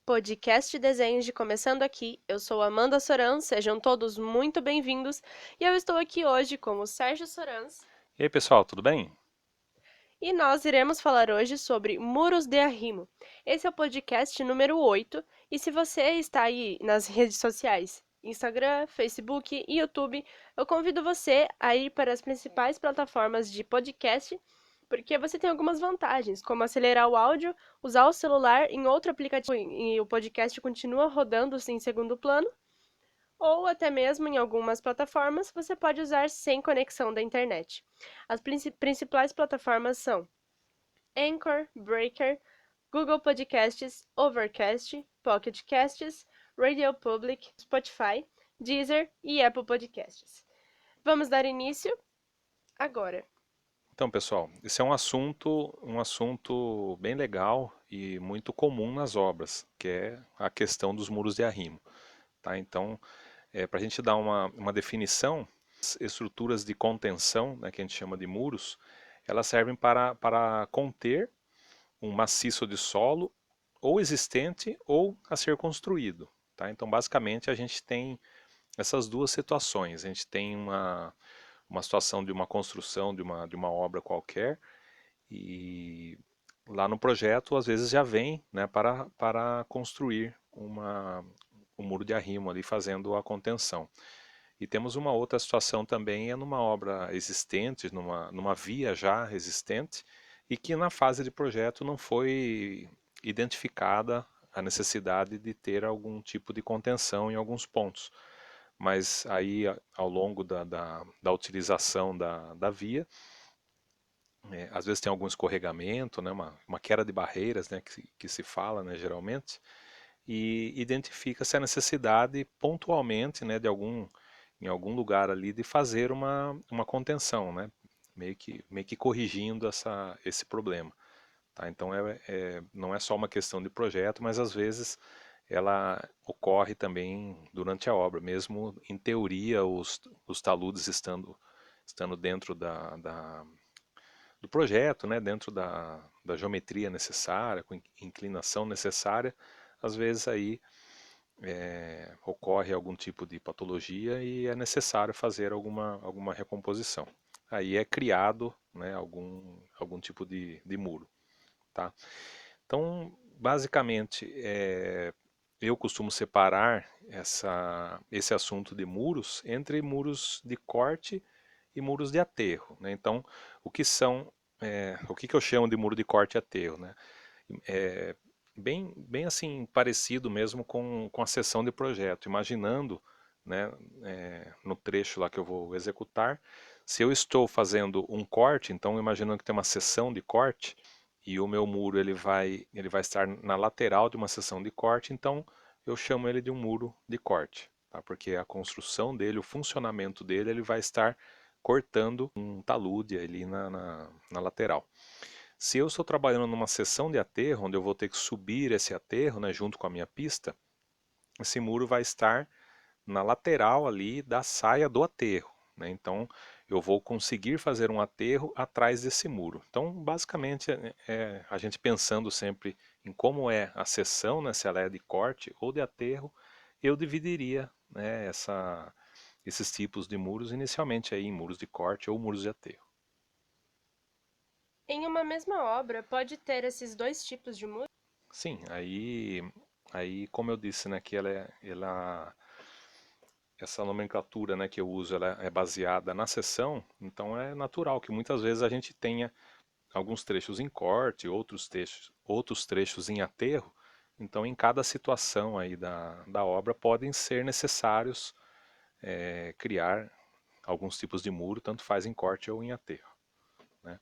Podcast Desenhos de Começando Aqui. Eu sou Amanda Soran, sejam todos muito bem-vindos e eu estou aqui hoje com o Sérgio Sorans E aí, pessoal, tudo bem? e nós iremos falar hoje sobre Muros de Arrimo. Esse é o podcast número 8 e se você está aí nas redes sociais, Instagram, Facebook e YouTube, eu convido você a ir para as principais plataformas de podcast porque você tem algumas vantagens, como acelerar o áudio, usar o celular em outro aplicativo e o podcast continua rodando em segundo plano, ou até mesmo em algumas plataformas você pode usar sem conexão da internet. As principais plataformas são Anchor, Breaker, Google Podcasts, Overcast, Pocket Casts, Radio Public, Spotify, Deezer e Apple Podcasts. Vamos dar início agora. Então, pessoal, esse é um assunto bem legal e muito comum nas obras, que é a questão dos muros de arrimo. Tá? Então, para a gente dar uma definição, as estruturas de contenção, né, que a gente chama de muros, elas servem para conter um maciço de solo ou existente ou a ser construído. Tá? Então, basicamente, a gente tem essas duas situações. A gente tem uma situação de uma construção de uma obra qualquer e lá no projeto às vezes já vem, né, para construir um muro de arrimo ali fazendo a contenção. E temos uma outra situação também, é numa obra existente, numa via já existente, e que na fase de projeto não foi identificada a necessidade de ter algum tipo de contenção em alguns pontos. Mas aí, ao longo da utilização da via, às vezes tem algum escorregamento, né, uma queda de barreiras, né, que se fala, né, geralmente, e identifica-se a necessidade pontualmente, né, em algum lugar ali de fazer uma contenção, né, meio que corrigindo esse problema. Tá? Então não é só uma questão de projeto, mas às vezes ela ocorre também durante a obra, mesmo em teoria os taludes estando dentro do projeto, né, dentro da geometria necessária, com inclinação necessária, às vezes aí ocorre algum tipo de patologia e é necessário fazer alguma recomposição. Aí é criado, né, algum tipo de muro. Tá? Então, basicamente, eu costumo separar esse assunto de muros entre muros de corte e muros de aterro. Né? Então, o que eu chamo de muro de corte e aterro? Né? É bem assim parecido mesmo com a seção de projeto, imaginando, né, no trecho lá que eu vou executar, se eu estou fazendo um corte, então imaginando que tem uma seção de corte e o meu muro ele vai estar na lateral de uma seção de corte, então eu chamo ele de um muro de corte, tá? Porque a construção dele, o funcionamento dele, ele vai estar cortando um talude ali na lateral. Se eu estou trabalhando numa seção de aterro, onde eu vou ter que subir esse aterro, né, junto com a minha pista, esse muro vai estar na lateral ali da saia do aterro. Né? Então, eu vou conseguir fazer um aterro atrás desse muro. Então, basicamente, a gente pensando sempre em como é a seção, né, se ela é de corte ou de aterro, eu dividiria, né, esses tipos de muros inicialmente aí em muros de corte ou muros de aterro. Em uma mesma obra, pode ter esses dois tipos de música? Sim, aí como eu disse, né, que essa nomenclatura, né, que eu uso, ela é baseada na seção, então é natural que muitas vezes a gente tenha alguns trechos em corte, outros trechos em aterro. Então, em cada situação aí da obra podem ser necessários criar alguns tipos de muro, tanto faz em corte ou em aterro. Né?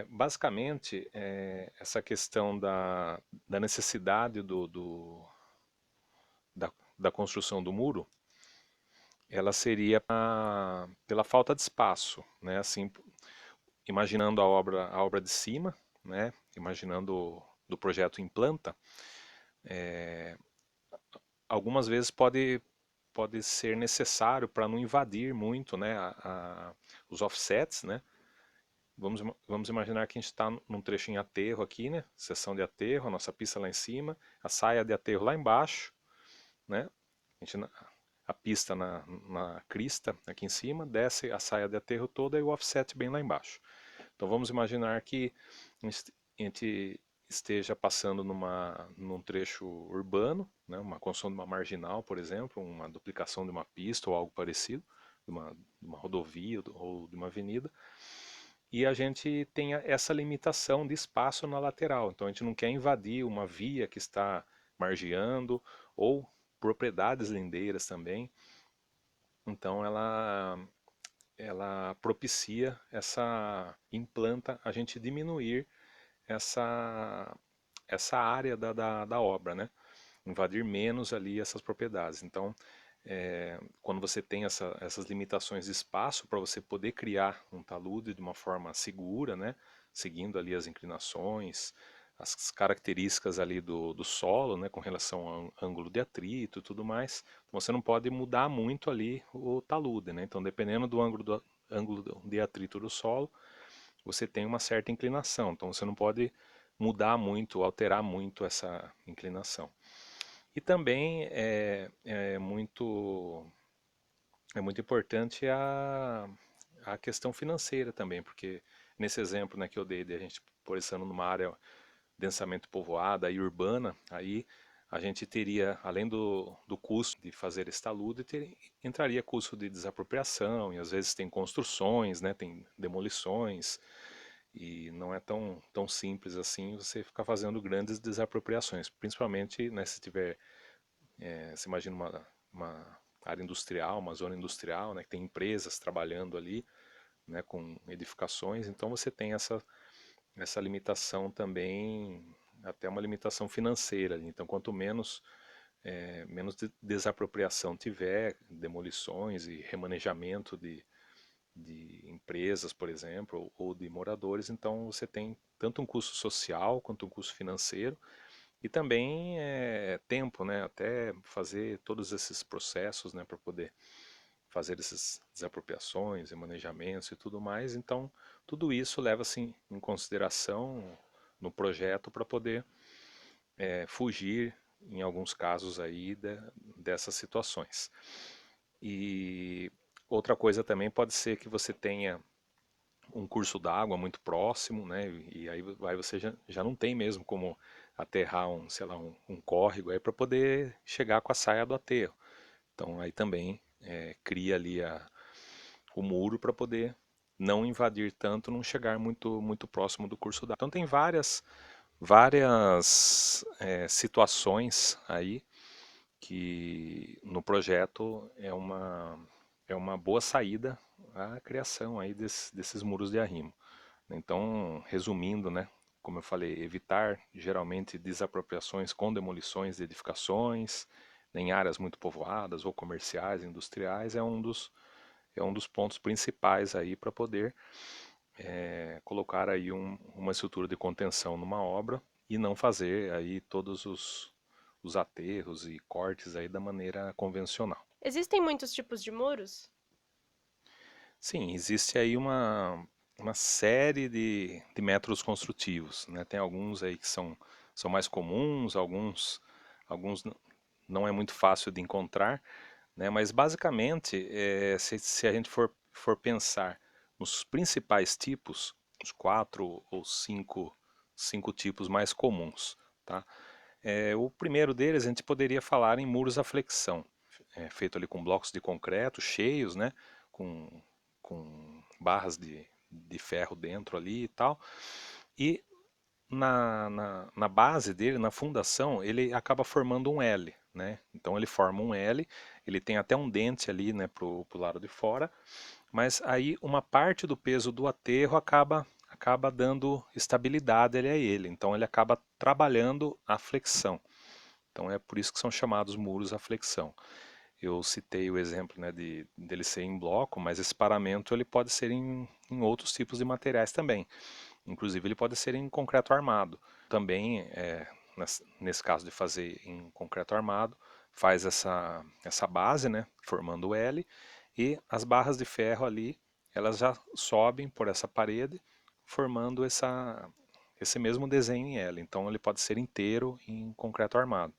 Basicamente, essa questão da necessidade da construção do muro, ela seria pela falta de espaço, né? Assim, imaginando a obra de cima, né? Imaginando do projeto em planta, algumas vezes pode ser necessário para não invadir muito, né? Os offsets, né? vamos imaginar que a gente está num trecho em aterro aqui, né? Seção de aterro, a nossa pista lá em cima, a saia de aterro lá embaixo, né? A, gente, a pista na crista aqui em cima, desce a saia de aterro toda e o offset bem lá embaixo. Então vamos imaginar que a gente esteja passando num trecho urbano, né? Uma construção de uma marginal, por exemplo, uma duplicação de uma pista ou algo parecido, de uma rodovia ou de uma avenida, e a gente tem essa limitação de espaço na lateral. Então a gente não quer invadir uma via que está margeando ou propriedades lindeiras também. Então ela propicia implanta a gente diminuir essa, essa área da obra, né? Invadir menos ali essas propriedades. Então, quando você tem essas limitações de espaço para você poder criar um talude de uma forma segura, né? Seguindo ali as inclinações, as características ali do solo, né? Com relação ao ângulo de atrito e tudo mais, você não pode mudar muito ali o talude, né? Então, dependendo do ângulo de atrito do solo, você tem uma certa inclinação. Então, você não pode mudar muito, alterar muito essa inclinação. E também é muito importante a questão financeira também, porque nesse exemplo, né, que eu dei de a gente, por exemplo, numa área densamente povoada e urbana, aí a gente teria, além do custo de fazer esse talude, entraria custo de desapropriação, e às vezes tem construções, né, tem demolições, e não é tão simples assim você ficar fazendo grandes desapropriações, principalmente, né, se tiver, você imagina uma área industrial, uma zona industrial, né, que tem empresas trabalhando ali, né, com edificações, então você tem essa limitação também, até uma limitação financeira ali. Então, quanto menos desapropriação tiver, demolições e remanejamento de empresas, por exemplo, ou de moradores, então você tem tanto um custo social quanto um custo financeiro e também tempo, né, até fazer todos esses processos, né, para poder fazer essas desapropriações, remanejamentos e tudo mais. Então, tudo isso leva-se em consideração no projeto para poder fugir, em alguns casos aí, dessas situações. E outra coisa também pode ser que você tenha um curso d'água muito próximo, né? E aí você já não tem mesmo como aterrar sei lá, um córrego aí para poder chegar com a saia do aterro. Então aí também cria ali o muro para poder não invadir tanto, não chegar muito próximo do curso d'água. Então tem várias situações aí que no projeto é uma boa saída a criação aí desses muros de arrimo. Então, resumindo, né, como eu falei, evitar geralmente desapropriações com demolições de edificações em áreas muito povoadas ou comerciais, industriais, é um dos pontos principais aí para poder colocar aí uma estrutura de contenção numa obra e não fazer aí todos os aterros e cortes aí da maneira convencional. Existem muitos tipos de muros? Sim, existe aí uma série de métodos construtivos, né? Tem alguns aí que são mais comuns, alguns não é muito fácil de encontrar, né? Mas basicamente, se a gente for pensar nos principais tipos, os quatro ou cinco tipos mais comuns, tá? O primeiro deles a gente poderia falar em muros à flexão, feito ali com blocos de concreto cheios, né? Com, com barras de ferro dentro ali e tal. E na base dele, na fundação, ele acaba formando um L, né? Então ele forma um L, ele tem até um dente ali, né, pro lado de fora, mas aí uma parte do peso do aterro acaba dando estabilidade ali a ele, então ele acaba trabalhando a flexão. Então é por isso que são chamados muros à flexão. Eu citei o exemplo, né, dele ser em bloco, mas esse paramento ele pode ser em outros tipos de materiais também. Inclusive ele pode ser em concreto armado. Também, nesse caso de fazer em concreto armado, faz essa base, né, formando o L, e as barras de ferro ali, elas já sobem por essa parede, formando esse mesmo desenho em L. Então ele pode ser inteiro em concreto armado,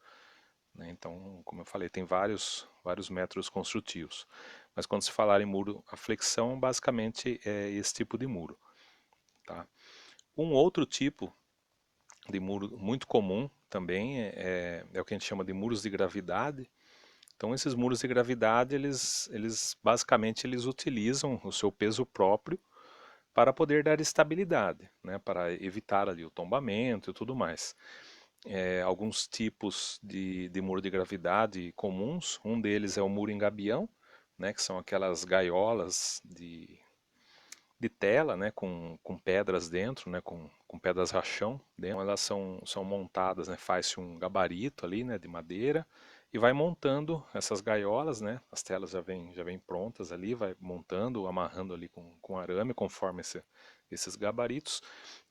né? Então, como eu falei, tem vários métodos construtivos. Mas quando se falar em muro a flexão, basicamente é esse tipo de muro, tá? Um outro tipo de muro muito comum também é o que a gente chama de muros de gravidade. Então esses muros de gravidade, eles basicamente eles utilizam o seu peso próprio para poder dar estabilidade, né, para evitar ali o tombamento e tudo mais. Alguns tipos de muro de gravidade comuns, um deles é o muro em gabião, né, que são aquelas gaiolas de tela, né, com pedras dentro, né, com pedras rachão dentro. Elas são montadas, né, faz-se um gabarito ali, né, de madeira e vai montando essas gaiolas, né, as telas já vêm prontas ali, vai montando, amarrando ali com arame conforme esses gabaritos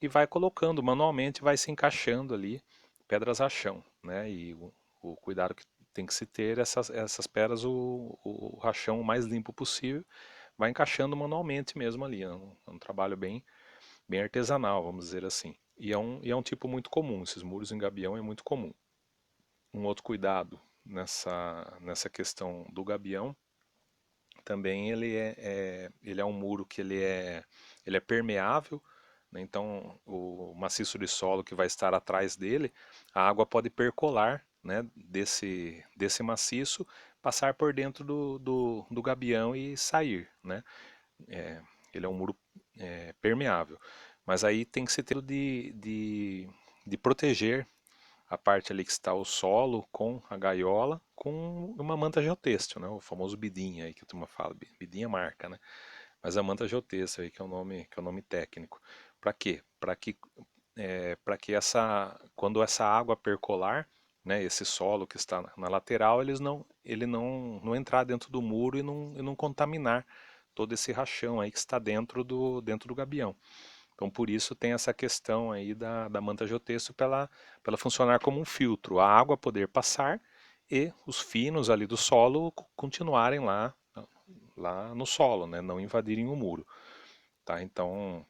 e vai colocando manualmente, vai se encaixando ali pedras rachão, né, e o cuidado que tem que se ter essas pedras, o rachão o mais limpo possível, vai encaixando manualmente mesmo ali. É um trabalho bem artesanal, vamos dizer assim. E é um tipo muito comum, esses muros em gabião é muito comum. Um outro cuidado nessa questão do gabião, também ele é um muro que ele é permeável, né? Então o maciço de solo que vai estar atrás dele, a água pode percolar, né, desse maciço, passar por dentro do gabião e sair, né? É, ele é um muro permeável. Mas aí tem que se ter de proteger a parte ali que está o solo com a gaiola com uma manta geotêxtil, né? O famoso bidim aí que a turma fala. Bidim é marca, né? Mas a manta geotêxtil aí que é o nome técnico. Para quê? Para que quando essa água percolar, né, esse solo que está na lateral, ele não entrar dentro do muro e não contaminar todo esse rachão aí que está dentro do gabião. Então, por isso tem essa questão aí da manta geotexto para ela funcionar como um filtro, a água poder passar e os finos ali do solo continuarem lá no solo, né, não invadirem o muro, tá? Então,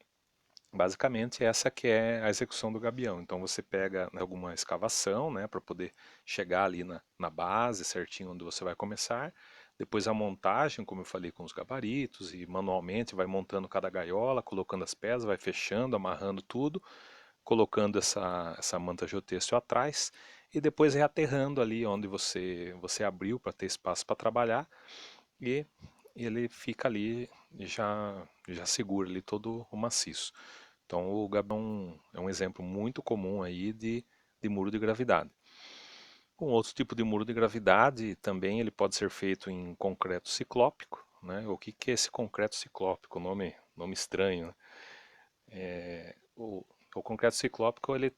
basicamente essa que é a execução do gabião. Então você pega alguma escavação, né, para poder chegar ali na base certinho onde você vai começar. Depois a montagem, como eu falei, com os gabaritos e manualmente vai montando cada gaiola, colocando as pedras, vai fechando, amarrando tudo, colocando essa manta geotêxtil atrás e depois reaterrando ali onde você abriu para ter espaço para trabalhar e ele fica ali já segura ali todo o maciço. Então o gabião é um exemplo muito comum aí de muro de gravidade. Um outro tipo de muro de gravidade também ele pode ser feito em concreto ciclópico, né? O que é esse concreto ciclópico? Nome estranho, né? O concreto ciclópico ele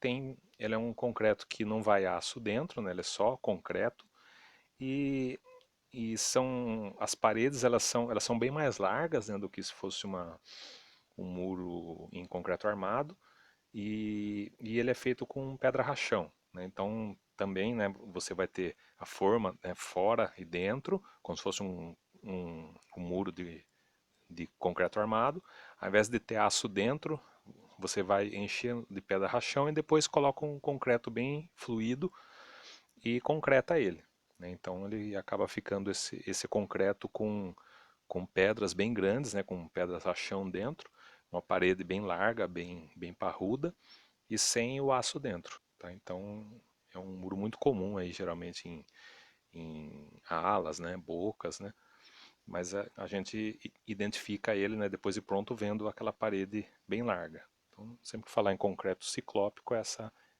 é um concreto que não vai aço dentro, né? Ele é só concreto e, as paredes elas são bem mais largas, né, do que se fosse um muro em concreto armado e ele é feito com pedra rachão, né? Então também, né, você vai ter a forma, né, fora e dentro, como se fosse um muro de concreto armado. Ao invés de ter aço dentro, você vai encher de pedra rachão e depois coloca um concreto bem fluido e concreta ele, né? Então ele acaba ficando esse concreto com pedras bem grandes, né, com pedras rachão dentro, uma parede bem larga, bem parruda e sem o aço dentro, tá? Então é um muro muito comum aí, geralmente em alas, né, bocas, né? Mas a gente identifica ele, né, depois de pronto vendo aquela parede bem larga. Então, sempre que falar em concreto ciclópico, é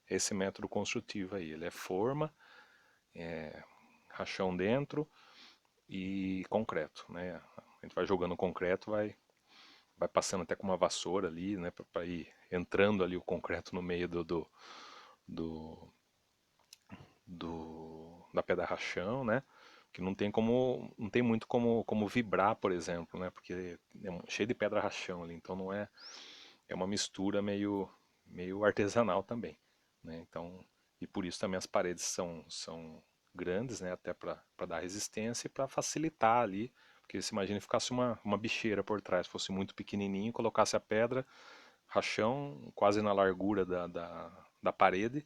esse método construtivo aí. Ele é forma, rachão dentro e concreto, né? A gente vai jogando concreto, vai passando até com uma vassoura ali, né, para ir entrando ali o concreto no meio do, da pedra rachão, né? Que não tem muito como vibrar, por exemplo, né? Porque é cheio de pedra rachão ali, então não é uma mistura meio artesanal também, né? Então, e por isso também as paredes são grandes, né? Até para dar resistência e para facilitar ali, porque se imagina ficasse uma bicheira por trás, fosse muito pequenininho, colocasse a pedra, rachão quase na largura da parede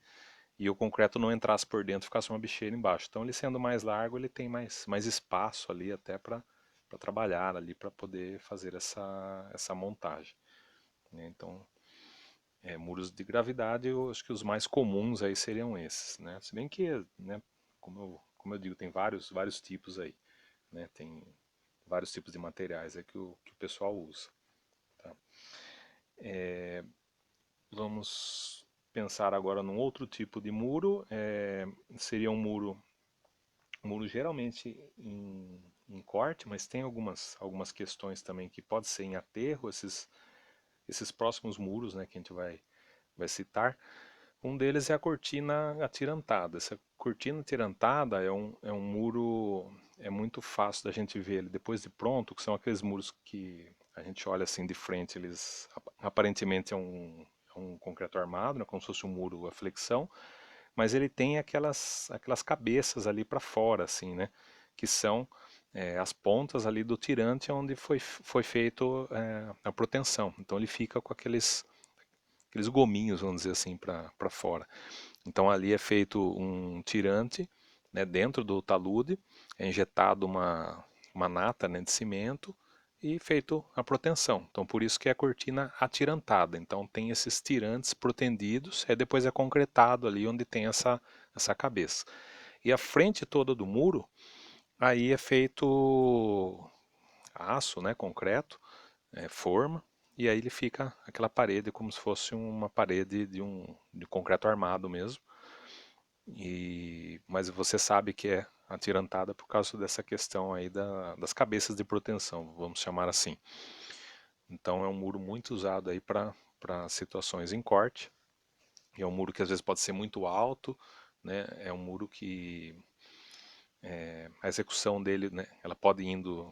e o concreto não entrasse por dentro, ficasse uma bicheira embaixo. Então ele sendo mais largo, ele tem mais espaço ali até para trabalhar ali, para poder fazer essa montagem, né? Então, muros de gravidade, eu acho que os mais comuns aí seriam esses, né? Se bem que, né, como eu digo, tem vários tipos aí, né? Tem vários tipos de materiais aí que o pessoal usa, tá? Vamos pensar agora num outro tipo de muro. Seria um muro geralmente em corte, mas tem algumas questões também que pode ser em aterro, esses próximos muros, né, que a gente vai citar. Um deles é a cortina atirantada. Essa cortina atirantada é um muro, é muito fácil da gente ver ele depois de pronto, que são aqueles muros que a gente olha assim de frente, eles aparentemente é um concreto armado, né, como se fosse um muro a flexão, mas ele tem aquelas cabeças ali para fora, assim, né, que são as pontas ali do tirante onde foi feito a proteção. Então ele fica com aqueles gominhos, vamos dizer assim, para fora. Então ali é feito um tirante, né, dentro do talude, é injetado uma nata, né, de cimento e feito a proteção. Então por isso que é a cortina atirantada. Então tem esses tirantes protendidos, e depois é concretado ali onde tem essa cabeça. E a frente toda do muro, aí é feito aço, né, concreto, forma, e aí ele fica aquela parede como se fosse uma parede de concreto armado mesmo. Mas você sabe que é atirantada por causa dessa questão aí das cabeças de proteção, vamos chamar assim. Então é um muro muito usado aí para situações em corte. E é um muro que às vezes pode ser muito alto, né? É um muro que a execução dele, né? Ela pode indo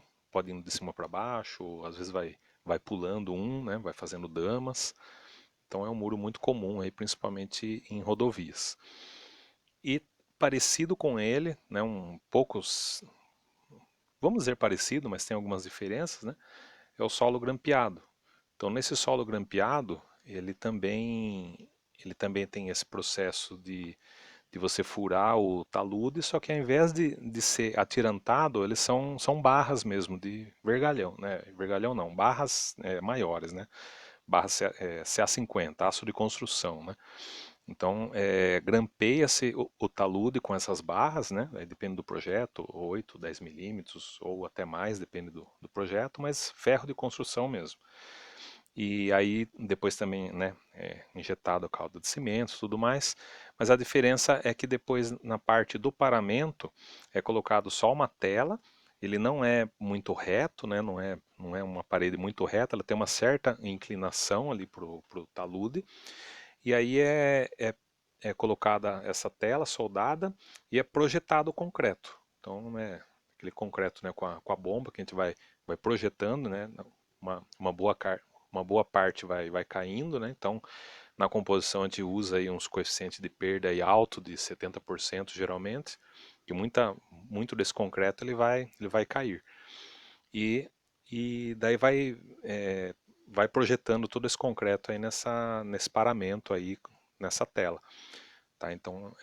de cima para baixo, ou às vezes vai pulando né? Vai fazendo damas. Então é um muro muito comum aí, principalmente em rodovias. E parecido com ele, né? Vamos dizer parecido, mas tem algumas diferenças, né? É o solo grampeado. Então nesse solo grampeado, ele também tem esse processo de você furar o talude, só que ao invés de ser atirantado, eles são barras mesmo de vergalhão, né? Vergalhão não, barras maiores, né? Barras CA50, aço de construção, né? Então, grampeia-se o talude com essas barras, né? Aí depende do projeto, 8, 10 milímetros ou até mais, depende do projeto, mas ferro de construção mesmo. E aí depois também, né, injetado a calda de cimento, tudo mais. Mas a diferença é que depois na parte do paramento é colocado só uma tela. Ele não é muito reto, né, não é uma parede muito reta, ela tem uma certa inclinação ali pro talude. E aí é colocada essa tela soldada e é projetado o concreto. Então não é aquele concreto, né, com a bomba que a gente vai projetando, né, uma boa parte vai caindo, né? Então na composição a gente usa aí uns coeficientes de perda aí alto de 70% geralmente, e muito desse concreto ele vai cair. E daí vai projetando todo esse concreto aí nesse paramento aí, nessa tela, tá? Então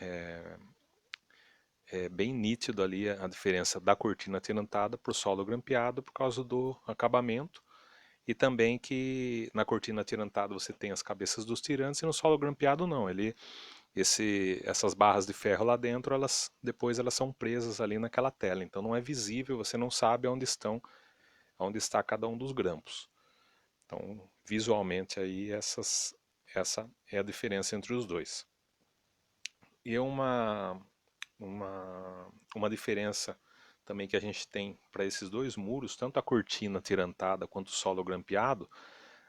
é bem nítido ali a diferença da cortina atirantada para o solo grampeado por causa do acabamento, e também que na cortina atirantada você tem as cabeças dos tirantes e no solo grampeado não, essas barras de ferro lá dentro, depois elas são presas ali naquela tela, então não é visível, você não sabe onde está cada um dos grampos. Então, visualmente aí essa é a diferença entre os dois. E uma diferença também que a gente tem para esses dois muros, tanto a cortina tirantada quanto o solo grampeado,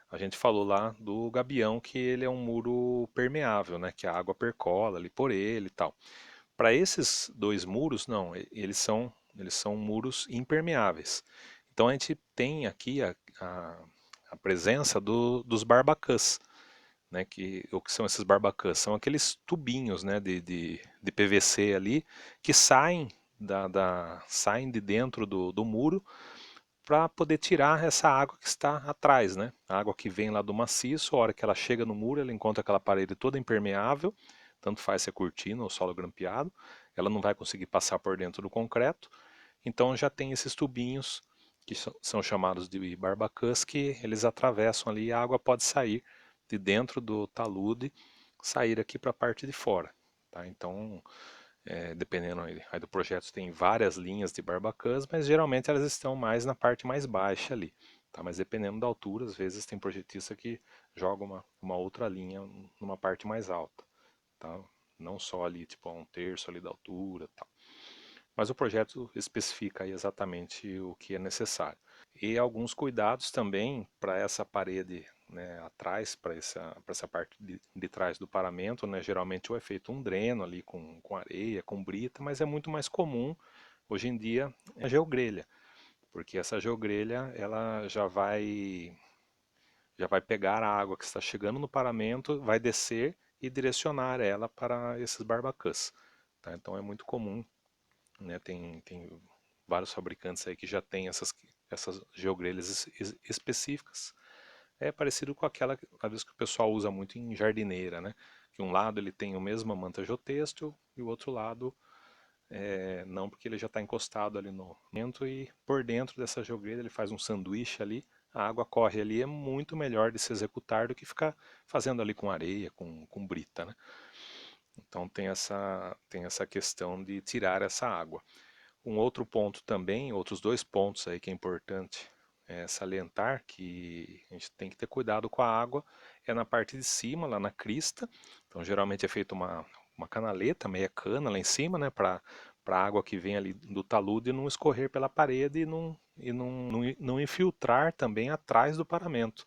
a gente falou lá do gabião que ele é um muro permeável, né, que a água percola ali por ele e tal. Para esses dois muros, não, eles são muros impermeáveis. Então a gente tem aqui a presença dos barbacãs, né? O que são esses barbacãs? São aqueles tubinhos, né, de PVC ali que saem de dentro do muro para poder tirar essa água que está atrás, né? A água que vem lá do maciço, a hora que ela chega no muro, ela encontra aquela parede toda impermeável, tanto faz se é cortina ou solo grampeado, ela não vai conseguir passar por dentro do concreto, então já tem esses tubinhos que são chamados de barbacãs, que eles atravessam ali e a água pode sair de dentro do talude, sair aqui para a parte de fora. Tá? Então, dependendo aí do projeto, tem várias linhas de barbacãs, mas geralmente elas estão mais na parte mais baixa ali. Tá? Mas dependendo da altura, às vezes tem projetista que joga uma outra linha numa parte mais alta. Tá? Não só ali, tipo, a um terço ali da altura. Tá? Mas o projeto especifica aí exatamente o que é necessário. E alguns cuidados também para essa parede, né, atrás, para essa parte de trás do paramento, né, geralmente é feito um dreno ali com areia, com brita, mas é muito mais comum hoje em dia a geogrelha, porque essa geogrelha ela já vai pegar a água que está chegando no paramento, vai descer e direcionar ela para esses barbacãs. Tá? Então é muito comum, né? Tem vários fabricantes aí que já têm essas geogrelhas específicas. É parecido com aquela às vezes, que o pessoal usa muito em jardineira, né? Que um lado ele tem o mesmo manta geotêxtil e o outro lado não, porque ele já está encostado ali no vento e por dentro dessa geogrelha ele faz um sanduíche ali, a água corre ali, é muito melhor de se executar do que ficar fazendo ali com areia, com brita, né? Então tem essa questão de tirar essa água. Um outro ponto também, outros dois pontos aí que é importante salientar, que a gente tem que ter cuidado com a água, é na parte de cima, lá na crista. Então geralmente é feita uma canaleta, meia cana lá em cima, né, para a água que vem ali do talude não escorrer pela parede e não infiltrar também atrás do paramento.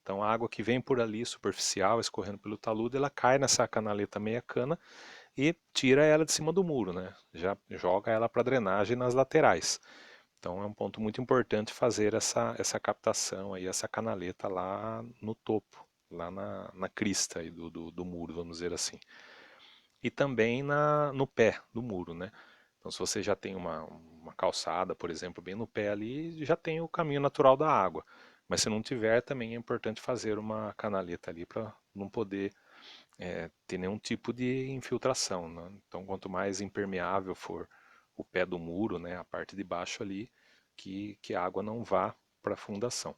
Então a água que vem por ali, superficial, escorrendo pelo talude, ela cai nessa canaleta meia cana e tira ela de cima do muro, né? Já joga ela para drenagem nas laterais. Então é um ponto muito importante fazer essa captação aí, essa canaleta lá no topo, lá na crista aí do muro, vamos dizer assim. E também no pé do muro, né? Então se você já tem uma calçada, por exemplo, bem no pé ali, já tem o caminho natural da água. Mas se não tiver, também é importante fazer uma canaleta ali para não poder ter nenhum tipo de infiltração, né? Então, quanto mais impermeável for o pé do muro, né, a parte de baixo ali, que a água não vá para a fundação.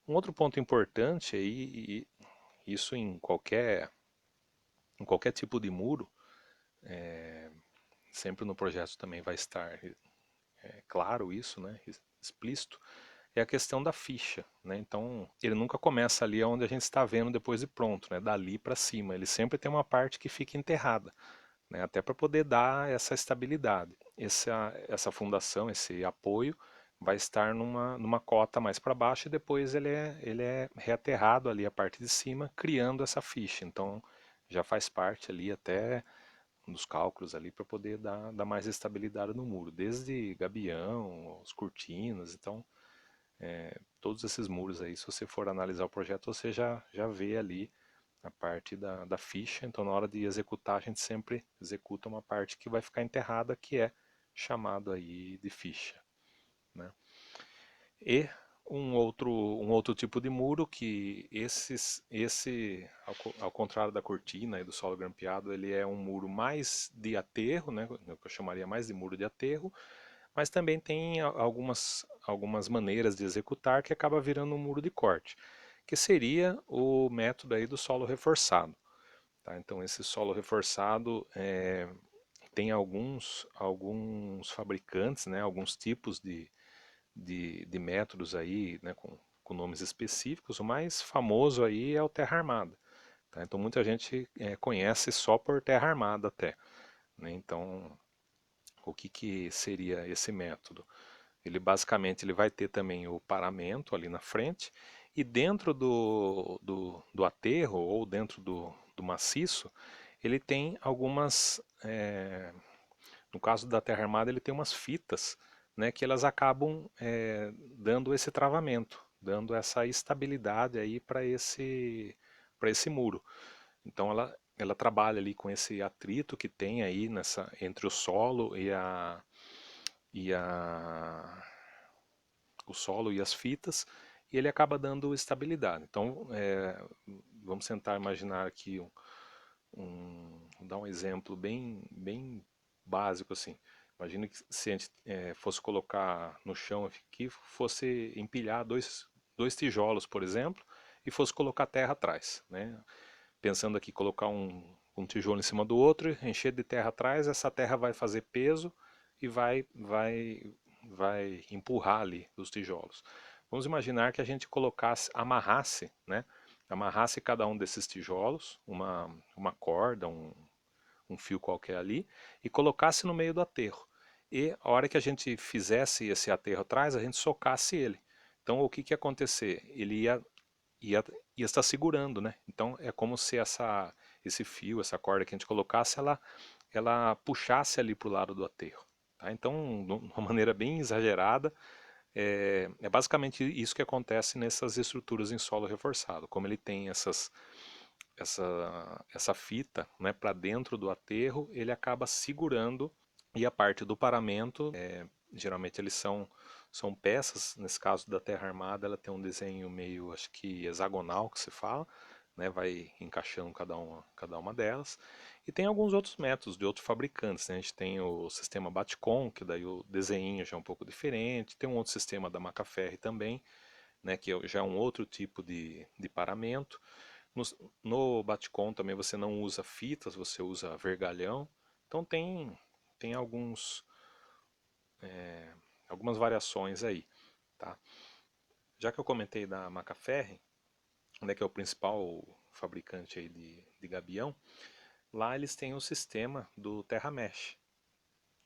Um outro ponto importante aí, e isso em qualquer tipo de muro, sempre no projeto também vai estar claro isso, né, explícito, é a questão da ficha, né? Então, ele nunca começa ali onde a gente está vendo depois de pronto, né? Dali para cima, ele sempre tem uma parte que fica enterrada, né? Até para poder dar essa estabilidade. Essa fundação, esse apoio, vai estar numa cota mais para baixo e depois ele é reaterrado ali a parte de cima, criando essa ficha. Então já faz parte ali até dos cálculos ali para poder dar mais estabilidade no muro, desde gabião, as cortinas, então todos esses muros aí, se você for analisar o projeto, você já vê ali a parte da ficha. Então, na hora de executar, a gente sempre executa uma parte que vai ficar enterrada, que é chamado aí de ficha, né? E um outro tipo de muro que esse ao contrário da cortina e do solo grampeado, ele é um muro mais de aterro, né, que eu chamaria mais de muro de aterro, mas também tem algumas maneiras de executar que acaba virando um muro de corte, que seria o método aí do solo reforçado. Tá? Então esse solo reforçado tem alguns fabricantes, né, alguns tipos de métodos aí, né, com nomes específicos. O mais famoso aí é o terra armada. Tá? Então muita gente conhece só por terra armada até. Né? Então o que seria esse método? Ele basicamente ele vai ter também o paramento ali na frente e dentro do aterro ou dentro do maciço ele tem algumas, no caso da terra armada ele tem umas fitas, né, que elas acabam dando esse travamento, dando essa estabilidade aí para esse muro. Então ela trabalha ali com esse atrito que tem aí entre o solo e a o solo e as fitas, e ele acaba dando estabilidade. Então, vamos tentar imaginar aqui vou dar um exemplo bem básico assim. Imagina que se a gente fosse colocar no chão aqui, fosse empilhar dois tijolos, por exemplo, e fosse colocar terra atrás, né? Pensando aqui, colocar um tijolo em cima do outro, encher de terra atrás, essa terra vai fazer peso e vai empurrar ali os tijolos. Vamos imaginar que a gente colocasse, amarrasse, né? Amarrasse cada um desses tijolos, uma corda, um fio qualquer ali, e colocasse no meio do aterro. E a hora que a gente fizesse esse aterro atrás, a gente socasse ele. Então o que que ia acontecer? Ele ia, ia estar segurando, né? Então é como se esse fio, essa corda que a gente colocasse, ela puxasse ali para o lado do aterro. Tá? Então, de uma maneira bem exagerada, é basicamente isso que acontece nessas estruturas em solo reforçado. Como ele tem essa fita, né, para dentro do aterro, ele acaba segurando, e a parte do paramento, geralmente eles são peças, nesse caso da terra armada, ela tem um desenho meio, acho que hexagonal que se fala, né, vai encaixando cada uma delas. E tem alguns outros métodos de outros fabricantes, né? A gente tem o sistema Batcom, que daí o desenho já é um pouco diferente, tem um outro sistema da Macaferri também, né, que já é um outro tipo de paramento. No, no Batcom também você não usa fitas, você usa vergalhão. Então tem algumas variações aí, tá? Já que eu comentei da Macaferri, né, que é o principal fabricante aí de gabião, lá eles têm o sistema do Terra Mesh,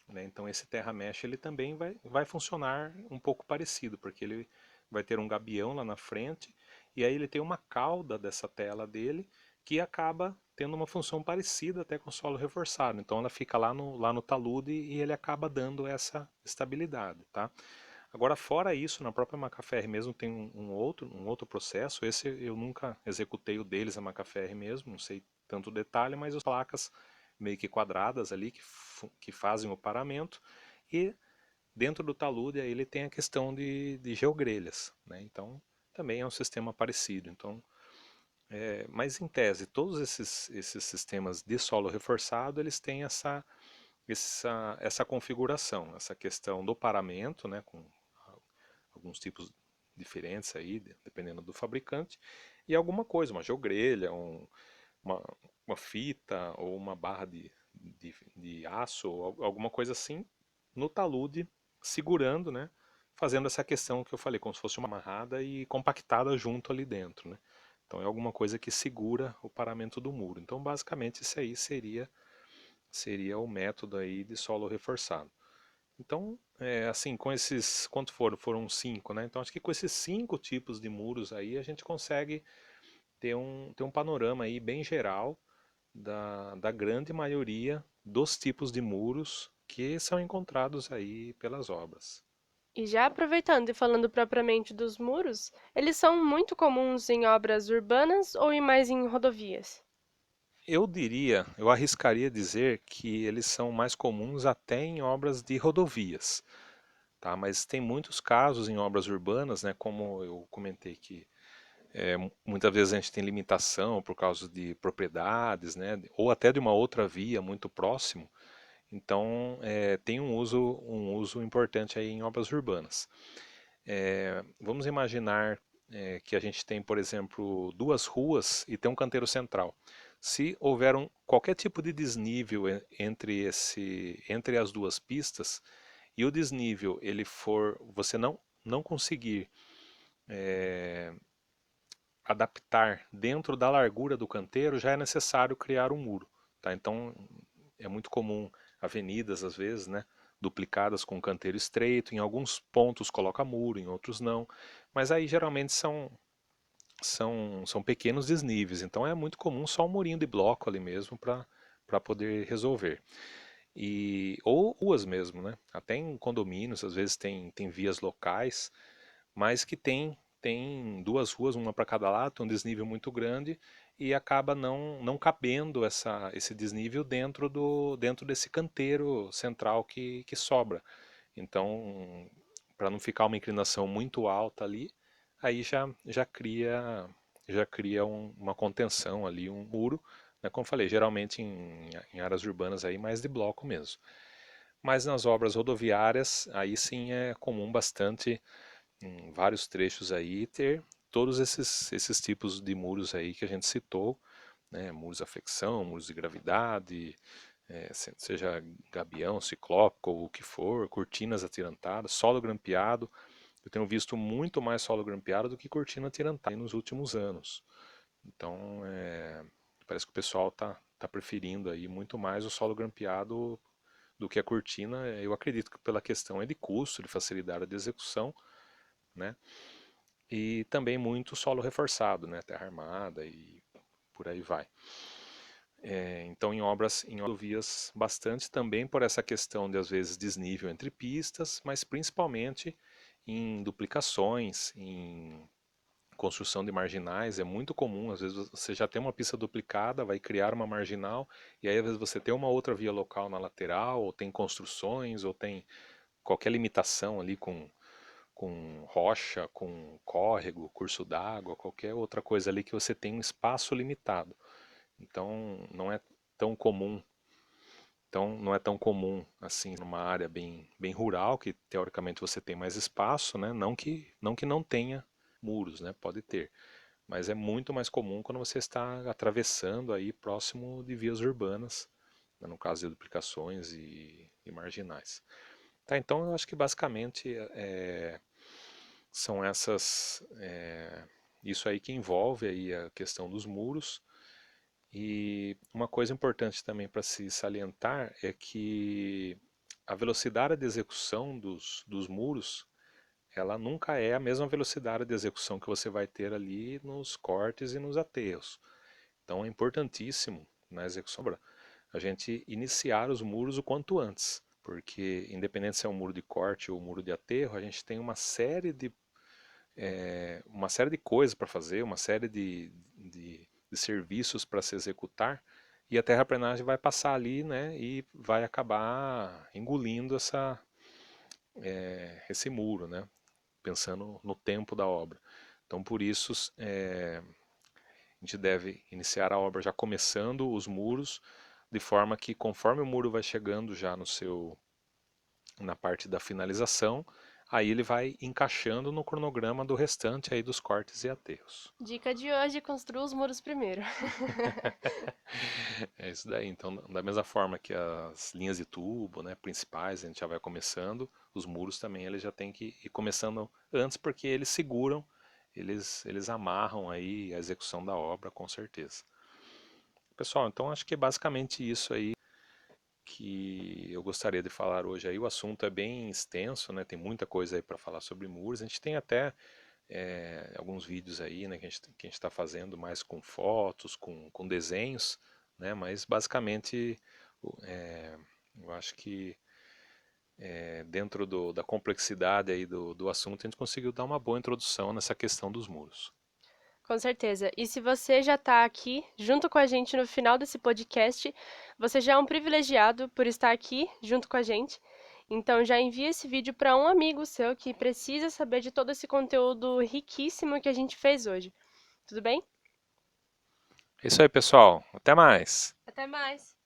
né? Então esse Terra Mesh ele também vai funcionar um pouco parecido, porque ele vai ter um gabião lá na frente e aí ele tem uma cauda dessa tela dele que acaba tendo uma função parecida até com o solo reforçado. Então ela fica lá no talude e ele acaba dando essa estabilidade, tá? Agora fora isso, na própria Macaferri mesmo tem um outro processo. Esse eu nunca executei o deles, a Macaferri mesmo, não sei tanto detalhe, mas as placas meio que quadradas ali que fazem o paramento, e dentro do talude aí ele tem a questão de geogrelhas, né? Então também é um sistema parecido. Então, mas em tese todos esses sistemas de solo reforçado eles têm essa configuração, essa questão do paramento, né, com alguns tipos diferentes aí, dependendo do fabricante, e alguma coisa, uma geogrelha, uma, uma fita ou uma barra de aço, ou alguma coisa assim, no talude, segurando, né? Fazendo essa questão que eu falei, como se fosse uma amarrada e compactada junto ali dentro, né? Então é alguma coisa que segura o paramento do muro. Então basicamente isso aí seria o método aí de solo reforçado. Então, assim, com esses, quanto foram cinco, né? Então acho que com esses cinco tipos de muros aí a gente consegue ter um panorama aí bem geral da grande maioria dos tipos de muros que são encontrados aí pelas obras. E já aproveitando e falando propriamente dos muros, eles são muito comuns em obras urbanas ou em mais em rodovias? Eu arriscaria dizer que eles são mais comuns até em obras de rodovias, tá? Mas tem muitos casos em obras urbanas, né? Como eu comentei que muitas vezes a gente tem limitação por causa de propriedades, né? Ou até de uma outra via muito próximo. Então, tem um uso importante aí em obras urbanas. Vamos imaginar que a gente tem, por exemplo, duas ruas e tem um canteiro central. Se houver qualquer tipo de desnível entre as duas pistas e o desnível ele for, você não conseguir adaptar dentro da largura do canteiro, já é necessário criar um muro, tá? Então é muito comum avenidas às vezes, né, duplicadas com canteiro estreito, em alguns pontos coloca muro, em outros não, mas aí geralmente são pequenos desníveis, então é muito comum só um murinho de bloco ali mesmo para poder resolver. Ou ruas mesmo, né? Até em condomínios, às vezes tem vias locais, mas que tem duas ruas, uma para cada lado, tem um desnível muito grande e acaba não cabendo esse desnível dentro desse canteiro central que sobra. Então, para não ficar uma inclinação muito alta ali, aí já cria uma contenção ali, um muro, né? Como falei, geralmente em áreas urbanas aí mais de bloco mesmo. Mas nas obras rodoviárias, aí sim é comum bastante, em vários trechos aí, ter todos esses tipos de muros aí que a gente citou, né? Muros de afecção, muros de gravidade, seja gabião, ciclópico ou o que for, cortinas atirantadas, solo grampeado. Eu tenho visto muito mais solo grampeado do que cortina atirantada nos últimos anos. Então, parece que o pessoal tá preferindo aí muito mais o solo grampeado do que a cortina. Eu acredito que pela questão de custo, de facilidade de execução, né? E também muito solo reforçado, né? Terra armada e por aí vai. Então, em rodovias, bastante também por essa questão de, às vezes, desnível entre pistas, mas principalmente em duplicações, em construção de marginais. É muito comum, às vezes, você já tem uma pista duplicada, vai criar uma marginal, e aí, às vezes, você tem uma outra via local na lateral, ou tem construções, ou tem qualquer limitação ali com rocha, com córrego, curso d'água, qualquer outra coisa ali que você tem um espaço limitado. Então, tão comum não é tão comum assim numa área bem rural, que teoricamente você tem mais espaço, né? Não que não tenha muros, né? Pode ter, mas é muito mais comum quando você está atravessando aí próximo de vias urbanas, né? No caso de duplicações e marginais. Tá, então eu acho que basicamente são isso aí que envolve aí a questão dos muros. E uma coisa importante também para se salientar é que a velocidade de execução dos muros, ela nunca é a mesma velocidade de execução que você vai ter ali nos cortes e nos aterros. Então é importantíssimo na execução a gente iniciar os muros o quanto antes, porque independente se é um muro de corte ou um muro de aterro, a gente tem uma série de coisas para fazer, uma série de serviços para se executar, e a terraplenagem vai passar ali, né, e vai acabar engolindo esse muro, né, pensando no tempo da obra. Então, por isso, a gente deve iniciar a obra já começando os muros, de forma que conforme o muro vai chegando já na parte da finalização, aí ele vai encaixando no cronograma do restante aí dos cortes e aterros. Dica de hoje, construa os muros primeiro. É isso daí. Então, da mesma forma que as linhas de tubo, né, principais, a gente já vai começando, os muros também eles já tem que ir começando antes, porque eles seguram, eles amarram aí a execução da obra, com certeza. Pessoal, então acho que é basicamente isso aí que eu gostaria de falar hoje aí. O assunto é bem extenso, né? Tem muita coisa aí para falar sobre muros. A gente tem até alguns vídeos aí, né, que a gente está fazendo mais com fotos, com desenhos, né? Mas basicamente eu acho que dentro da complexidade aí do assunto a gente conseguiu dar uma boa introdução nessa questão dos muros. Com certeza. E se você já está aqui junto com a gente no final desse podcast, você já é um privilegiado por estar aqui junto com a gente. Então já envia esse vídeo para um amigo seu que precisa saber de todo esse conteúdo riquíssimo que a gente fez hoje. Tudo bem? É isso aí, pessoal. Até mais. Até mais!